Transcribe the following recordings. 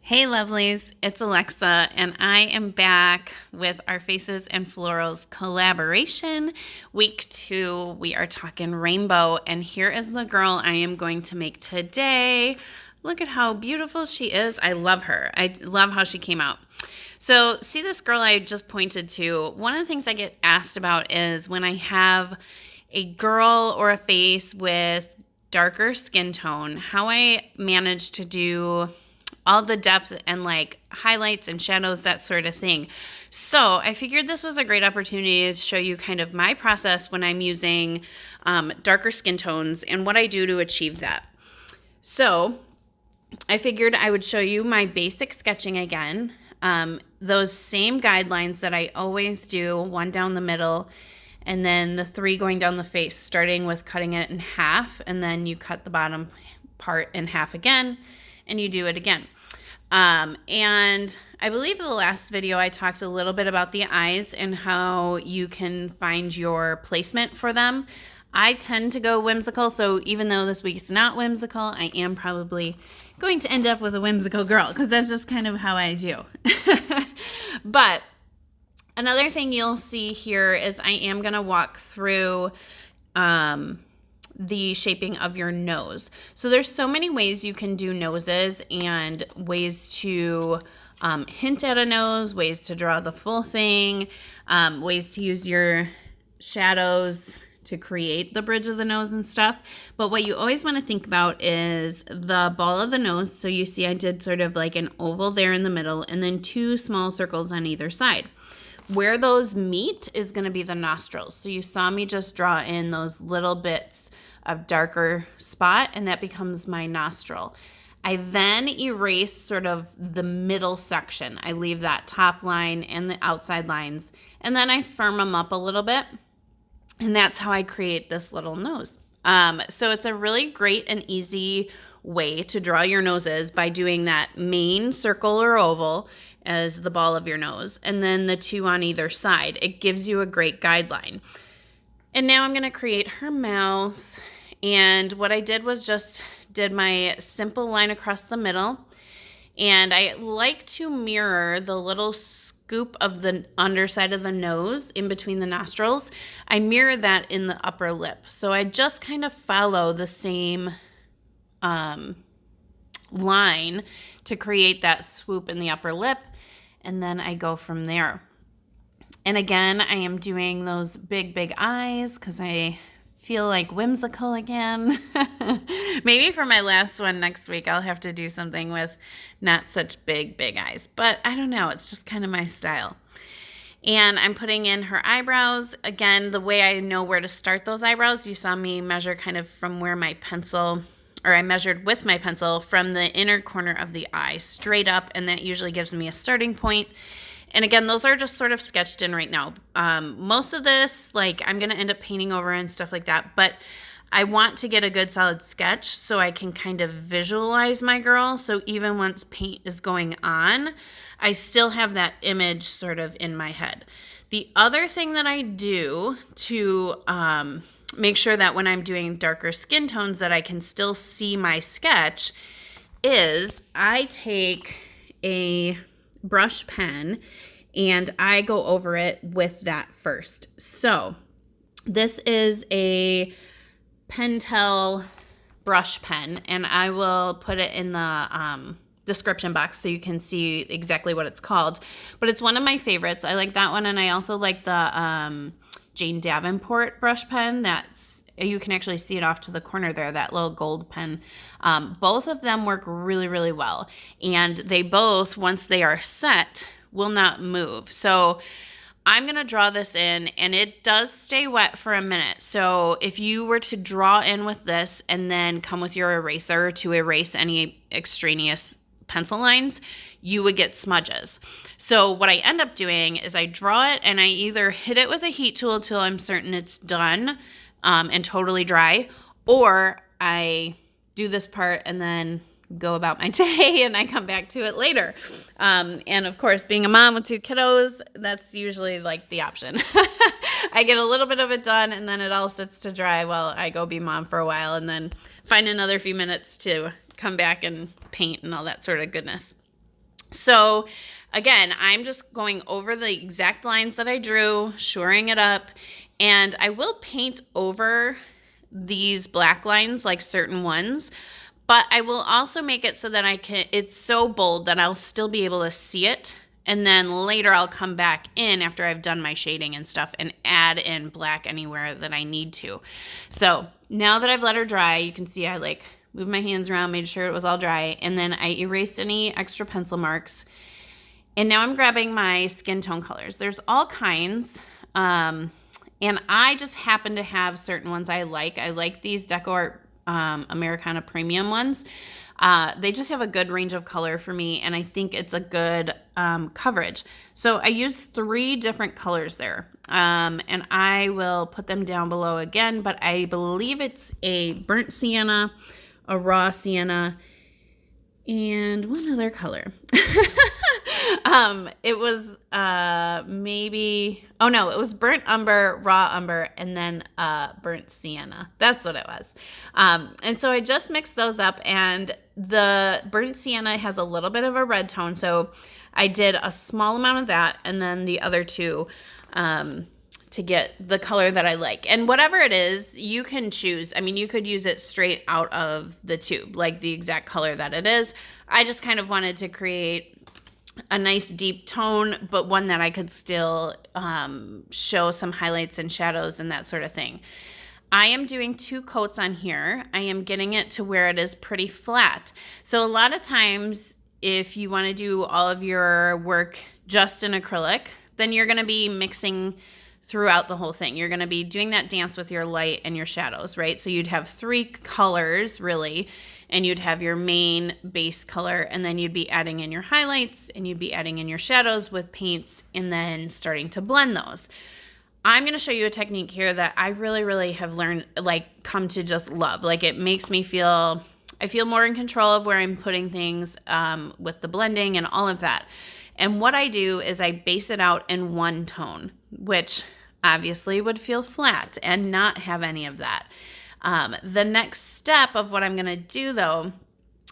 Hey lovelies, it's Alexa and I am back with our Faces and Florals collaboration. Week 2, we are talking rainbow, and here is the girl I am going to make today. Look at how beautiful she is. I love her. I love how she came out. So see this girl I just pointed to? One of the things I get asked about is when I have a girl or a face with darker skin tone, how I manage to do all the depth and like highlights and shadows, that sort of thing. So I figured this was a great opportunity to show you kind of my process when I'm using darker skin tones and what I do to achieve that. So I figured I would show you my basic sketching again. Those same guidelines that I always do, one down the middle, and then the 3 going down the face, starting with cutting it in half, and then you cut the bottom part in half again, and you do it again. And I believe in the last video I talked a little bit about the eyes and how you can find your placement for them. I tend to go whimsical, so even though this week's not whimsical, I am probably going to end up with a whimsical girl because that's just kind of how I do. But another thing you'll see here is I am going to walk through the shaping of your nose. So there's so many ways you can do noses and ways to hint at a nose, ways to draw the full thing, ways to use your shadows to create the bridge of the nose and stuff. But what you always want to think about is the ball of the nose. So you see I did sort of like an oval there in the middle and then 2 small circles on either side. Where those meet is going to be the nostrils. So you saw me just draw in those little bits of darker spot, and that becomes my nostril. I then erase sort of the middle section. I leave that top line and the outside lines, and then I firm them up a little bit, and that's how I create this little nose. So it's a really great and easy way to draw your noses by doing that main circle or oval as the ball of your nose, and then the 2 on either side. It gives you a great guideline. And now I'm going to create her mouth. And what I did was just did my simple line across the middle. And I like to mirror the little scoop of the underside of the nose in between the nostrils. I mirror that in the upper lip. So I just kind of follow the same line to create that swoop in the upper lip. And then I go from there. And again, I am doing those big, big eyes because I feel like whimsical again. Maybe for my last one next week, I'll have to do something with not such big, big eyes. But I don't know. It's just kind of my style. And I'm putting in her eyebrows. Again, the way I know where to start those eyebrows, you saw me measure kind of from where my pencil, or I measured with my pencil from the inner corner of the eye straight up, and that usually gives me a starting point. And again, those are just sort of sketched in right now. Most of this, like, I'm going to end up painting over and stuff like that, but I want to get a good solid sketch so I can kind of visualize my girl. So even once paint is going on, I still have that image sort of in my head. The other thing that I do to make sure that when I'm doing darker skin tones that I can still see my sketch is I take a brush pen and I go over it with that first. So this is a Pentel brush pen, and I will put it in the description box so you can see exactly what it's called. But it's one of my favorites. I like that one, and I also like the Jane Davenport brush pen. That's, you can actually see it off to the corner there, that little gold pen. Both of them work really, really well. And they both, once they are set, will not move. So I'm going to draw this in, and it does stay wet for a minute. So if you were to draw in with this and then come with your eraser to erase any extraneous pencil lines, you would get smudges. So what I end up doing is I draw it and I either hit it with a heat tool till I'm certain it's done and totally dry, or I do this part and then go about my day and I come back to it later. And of course, being a mom with 2 kiddos, that's usually like the option. I get a little bit of it done and then it all sits to dry while I go be mom for a while and then find another few minutes to come back and paint and all that sort of goodness. So again, I'm just going over the exact lines that I drew, shoring it up, and I will paint over these black lines, like certain ones, but I will also make it so that it's so bold that I'll still be able to see it. And then later I'll come back in after I've done my shading and stuff and add in black anywhere that I need to. So now that I've let her dry, you can see I like moved my hands around, made sure it was all dry, and then I erased any extra pencil marks. And now I'm grabbing my skin tone colors. There's all kinds, and I just happen to have certain ones I like. I like these DecoArt Americana premium ones. They just have a good range of color for me, and I think it's a good coverage. So I use 3 different colors there, and I will put them down below again, but I believe it's a burnt sienna, a raw sienna, and one other color. It was it was burnt umber, raw umber, and then burnt sienna. That's what it was. And so I just mixed those up, and the burnt sienna has a little bit of a red tone, so I did a small amount of that, and then the other 2 to get the color that I like. And whatever it is, you can choose. I mean, you could use it straight out of the tube, like the exact color that it is. I just kind of wanted to create a nice deep tone, but one that I could still show some highlights and shadows and that sort of thing. I am doing 2 coats on here. I am getting it to where it is pretty flat. So a lot of times, if you want to do all of your work just in acrylic, then you're going to be mixing throughout the whole thing. You're going to be doing that dance with your light and your shadows, right? So you'd have 3 colors really, and you'd have your main base color, and then you'd be adding in your highlights, and you'd be adding in your shadows with paints, and then starting to blend those. I'm going to show you a technique here that I really, really have learned, like, come to just love. Like, it makes me feel, I feel more in control of where I'm putting things with the blending and all of that. And what I do is I base it out in one tone, which obviously would feel flat and not have any of that. The next step of what I'm going to do, though,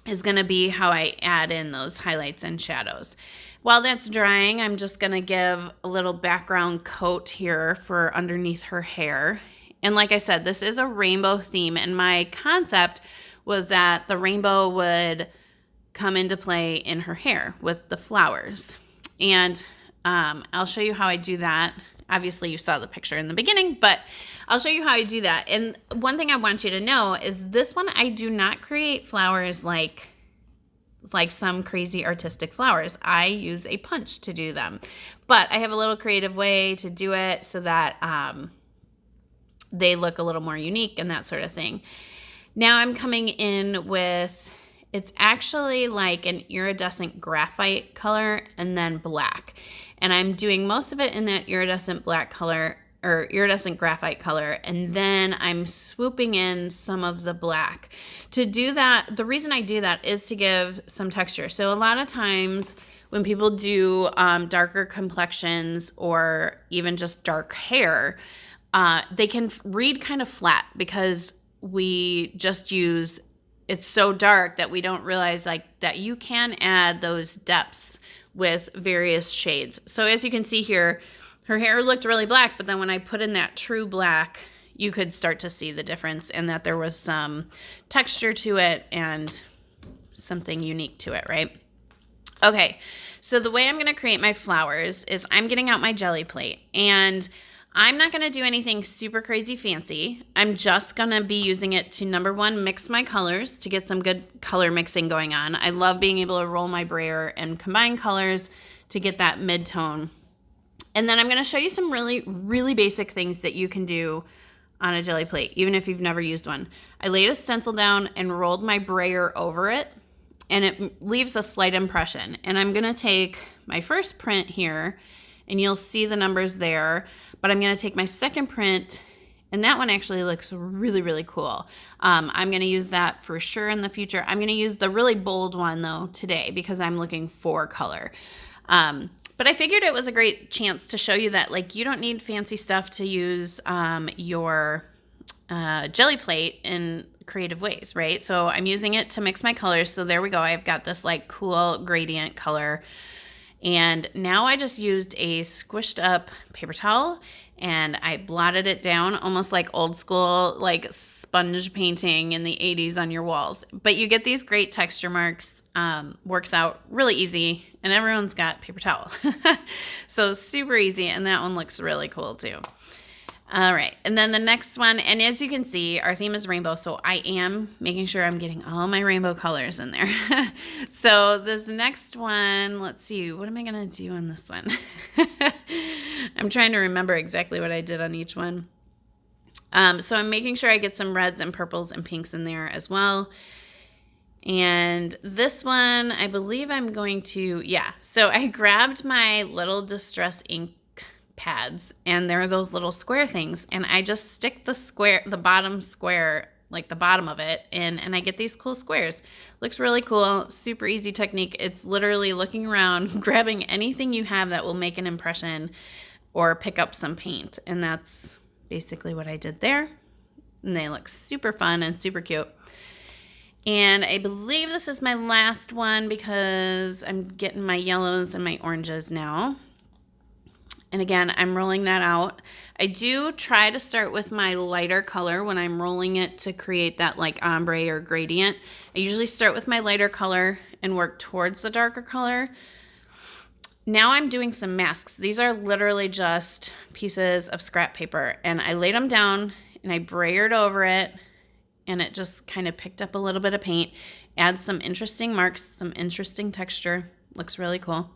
is going to be how I add in those highlights and shadows. While that's drying, I'm just going to give a little background coat here for underneath her hair. And like I said, this is a rainbow theme, and my concept was that the rainbow would come into play in her hair with the flowers. And I'll show you how I do that. Obviously, you saw the picture in the beginning, but I'll show you how I do that. And one thing I want you to know is this one, I do not create flowers like some crazy artistic flowers. I use a punch to do them. But I have a little creative way to do it so that they look a little more unique and that sort of thing. Now I'm coming in with, it's actually like an iridescent graphite color and then black. And I'm doing most of it in that iridescent black color or iridescent graphite color, and then I'm swooping in some of the black. To do that, the reason I do that is to give some texture. So a lot of times when people do darker complexions or even just dark hair, they can read kind of flat because we just use, it's so dark that we don't realize like that you can add those depths with various shades. So as you can see here, her hair looked really black, but then when I put in that true black, you could start to see the difference and that there was some texture to it and something unique to it, right? Okay, so the way I'm going to create my flowers is I'm getting out my jelly plate, and I'm not going to do anything super crazy fancy. I'm just going to be using it to, number one, mix my colors to get some good color mixing going on. I love being able to roll my brayer and combine colors to get that mid-tone. And then I'm going to show you some really, really basic things that you can do on a jelly plate, even if you've never used one. I laid a stencil down and rolled my brayer over it, and it leaves a slight impression. And I'm going to take my first print here, and you'll see the numbers there, but I'm going to take my second print, and that one actually looks really, really cool. I'm going to use that for sure in the future. I'm going to use the really bold one, though, today because I'm looking for color. But I figured it was a great chance to show you that, like, you don't need fancy stuff to use your jelly plate, and creative ways, right? So I'm using it to mix my colors. So there we go. I've got this like cool gradient color. And now I just used a squished up paper towel and I blotted it down almost like old school, like sponge painting in the 80s on your walls. But you get these great texture marks, works out really easy, and everyone's got paper towel. So super easy, and that one looks really cool too. All right, and then the next one, and as you can see, our theme is rainbow, so I am making sure I'm getting all my rainbow colors in there. So this next one, let's see, what am I gonna do on this one? I'm trying to remember exactly what I did on each one. So I'm making sure I get some reds and purples and pinks in there as well. And this one, I believe I'm going to, so I grabbed my little Distress ink pads, and there are those little square things, and I just stick the bottom square, like the bottom of it, and I get these cool squares. Looks really cool, super easy technique. It's literally looking around, grabbing anything you have that will make an impression or pick up some paint, and that's basically what I did there. And they look super fun and super cute. And I believe this is my last one because I'm getting my yellows and my oranges now. And again, I'm rolling that out. I do try to start with my lighter color when I'm rolling it to create that like ombre or gradient. I usually start with my lighter color and work towards the darker color. Now I'm doing some masks. These are literally just pieces of scrap paper, and I laid them down and I brayered over it, and it just kind of picked up a little bit of paint, adds some interesting marks, some interesting texture. Looks really cool.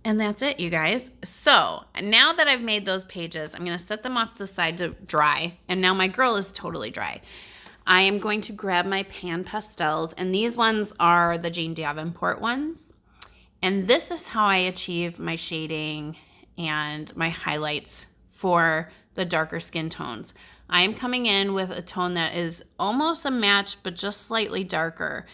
And that's it, you guys. So now that I've made those pages, I'm going to set them off to the side to dry. And now my girl is totally dry. I am going to grab my pan pastels, and these ones are the Jane Davenport ones. And this is how I achieve my shading and my highlights for the darker skin tones. I am coming in with a tone that is almost a match, but just slightly darker.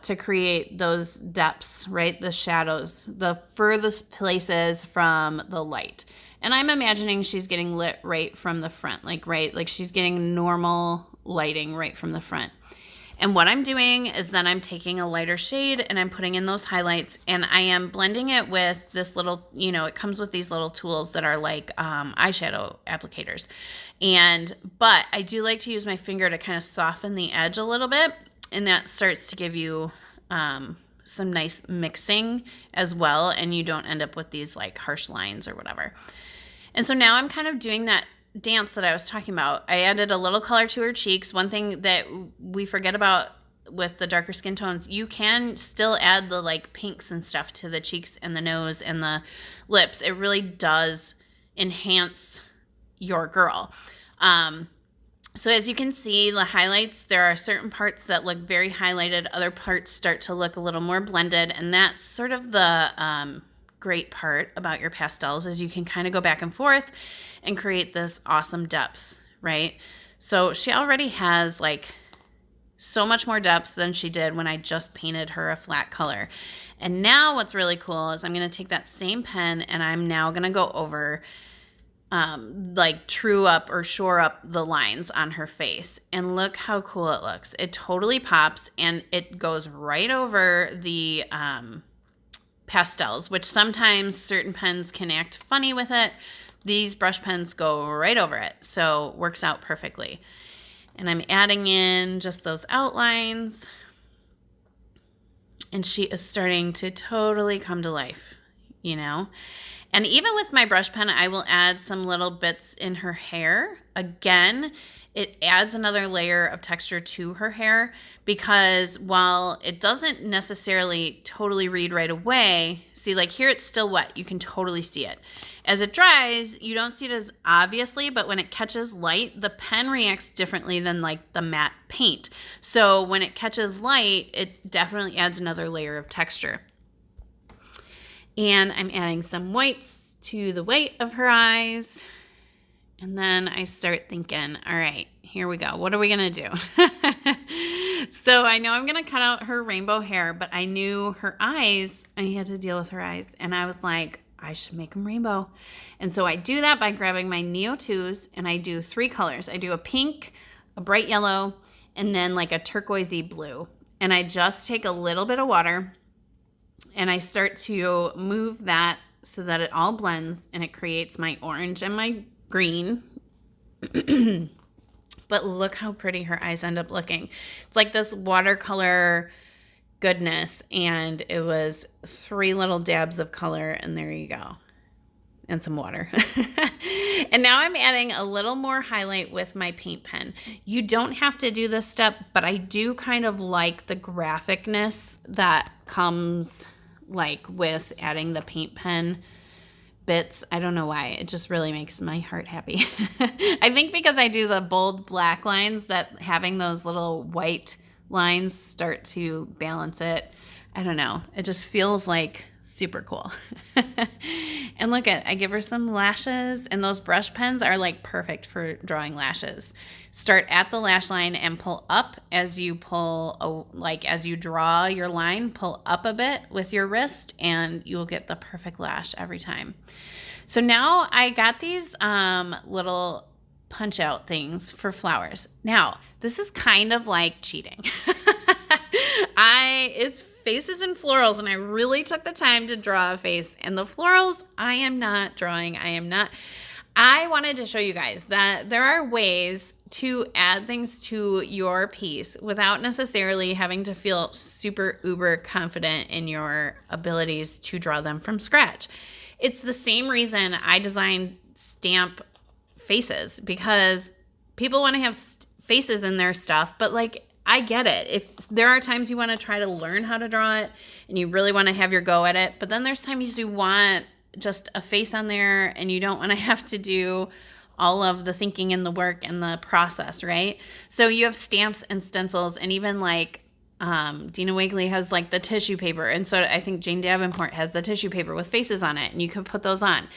To create those depths, right? The shadows, the furthest places from the light. And I'm imagining she's getting lit right from the front, like she's getting normal lighting right from the front. And what I'm doing is then I'm taking a lighter shade and I'm putting in those highlights, and I am blending it with this little, it comes with these little tools that are like eyeshadow applicators. But I do like to use my finger to kind of soften the edge a little bit. And that starts to give you some nice mixing as well, and you don't end up with these like harsh lines or whatever. And so now I'm kind of doing that dance that I was talking about. I added a little color to her cheeks. One thing that we forget about with the darker skin tones, you can still add the like pinks and stuff to the cheeks and the nose and the lips. It really does enhance your girl. So as you can see, the highlights, there are certain parts that look very highlighted. Other parts start to look a little more blended. And that's sort of the great part about your pastels, is you can kind of go back and forth and create this awesome depth, right? So she already has like so much more depth than she did when I just painted her a flat color. And now what's really cool is I'm going to take that same pen and I'm now going to go over like true up or shore up the lines on her face, and look how cool it looks. It totally pops, and it goes right over the pastels, which sometimes certain pens can act funny with it. These brush pens go right over it, so works out perfectly. And I'm adding in just those outlines, and she is starting to totally come to life, And even with my brush pen, I will add some little bits in her hair. Again, it adds another layer of texture to her hair, because while it doesn't necessarily totally read right away, see, like here it's still wet. You can totally see it. As it dries, you don't see it as obviously, but when it catches light, the pen reacts differently than like the matte paint. So when it catches light, it definitely adds another layer of texture. And I'm adding some whites to the white of her eyes. And then I start thinking, all right, here we go. What are we going to do? So I know I'm going to cut out her rainbow hair, but I knew her eyes, I had to deal with her eyes. And I was like, I should make them rainbow. And so I do that by grabbing my Neo 2s, and I do 3 colors. I do a pink, a bright yellow, and then like a turquoisey blue. And I just take a little bit of water and I start to move that so that it all blends and it creates my orange and my green. But look how pretty her eyes end up looking. It's like this watercolor goodness, and it was 3 little dabs of color, and there you go. And some water. And now I'm adding a little more highlight with my paint pen. You don't have to do this step, but I do kind of like the graphicness that comes like with adding the paint pen bits. I don't know why. It just really makes my heart happy. I think because I do the bold black lines, that having those little white lines start to balance it. I don't know. It just feels like super cool. And look I give her some lashes, and those brush pens are like perfect for drawing lashes. Start at the lash line and pull up as you as you draw your line, pull up a bit with your wrist, and you'll get the perfect lash every time. So now I got these little punch out things for flowers. Now, this is kind of like cheating. It's faces and florals, and I really took the time to draw a face. And the florals, I am not drawing. I wanted to show you guys that there are ways to add things to your piece without necessarily having to feel super uber confident in your abilities to draw them from scratch. It's the same reason I designed stamp faces, because people want to have faces in their stuff, but like, I get it. If there are times you want to try to learn how to draw it and you really want to have your go at it, but then there's times you want just a face on there and you don't want to have to do all of the thinking and the work and the process, right? So you have stamps and stencils, and even like Dina Wigley has like the tissue paper. And so I think Jane Davenport has the tissue paper with faces on it, and you could put those on.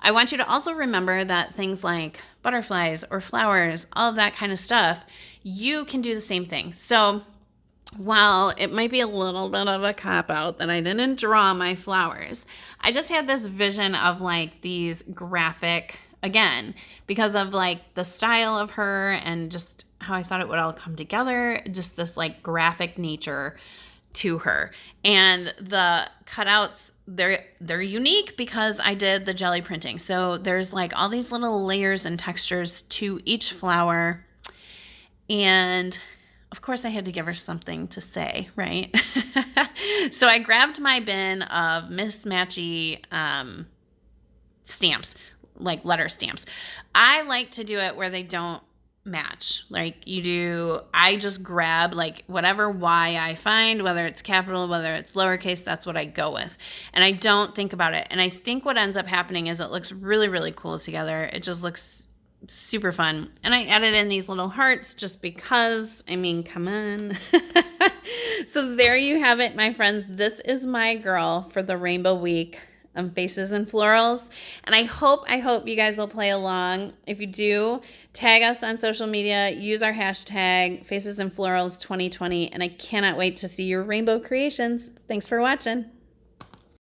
I want you to also remember that things like butterflies or flowers, all of that kind of stuff, you can do the same thing. So while it might be a little bit of a cop-out that I didn't draw my flowers, I just had this vision of like these graphic, again, because of like the style of her and just how I thought it would all come together, just this like graphic nature to her. And the cutouts, they're unique because I did the jelly printing. So there's like all these little layers and textures to each flower. And of course I had to give her something to say, right? So I grabbed my bin of mismatchy stamps, like letter stamps. I like to do it where they don't match like you do. I just grab like whatever Y I find, whether it's capital, whether it's lowercase, that's what I go with. And I don't think about it. And I think what ends up happening is it looks really, really cool together. It just looks super fun. And I added in these little hearts just because, I mean, come on. So there you have it, my friends. This is my girl for the Rainbow Week. Faces and florals. And I hope you guys will play along. If you do, tag us on social media, use our hashtag Faces and Florals 2020, and I cannot wait to see your rainbow creations. Thanks for watching.